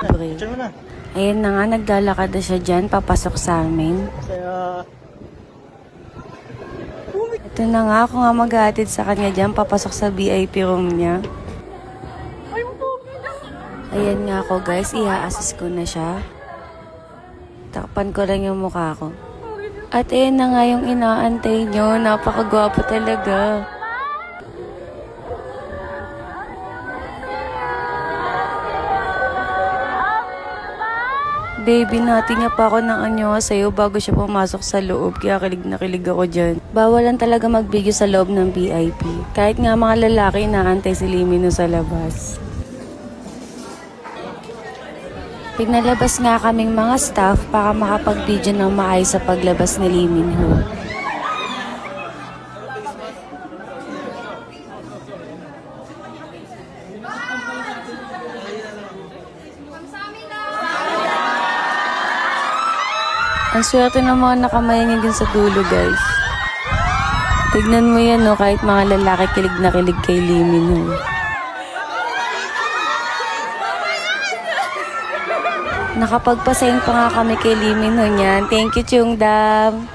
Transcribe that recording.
libre. Ayan na nga, naglalakad na siya dyan, papasok sa amin. Ito na nga, ako nga maghahatid sa kanya dyan, papasok sa VIP room niya. Ayan nga ako guys, i-assist ko na siya. Takpan ko lang yung mukha ko. At ayan na nga yung inaantay nyo, napakagwapo talaga. Baby, natin niya pa ako ng anyo sa'yo bago siya pumasok sa loob, kaya kilig na kilig ako dyan. Bawalan talaga magbigyo sa loob ng VIP. Kahit nga mga lalaki, inaantay si Limino sa labas. Pinalabas nga kaming mga staff para makapag-video ng maayos sa paglabas ni Liminho. Ang swerte ng mga nakamayangin din sa dulo, guys. Tignan mo yan, no? Kahit mga lalaki kilig na kilig kay Liminho. Nakapagpasayin pa nga kami kay Liminho niyan. Thank you, Chungdam.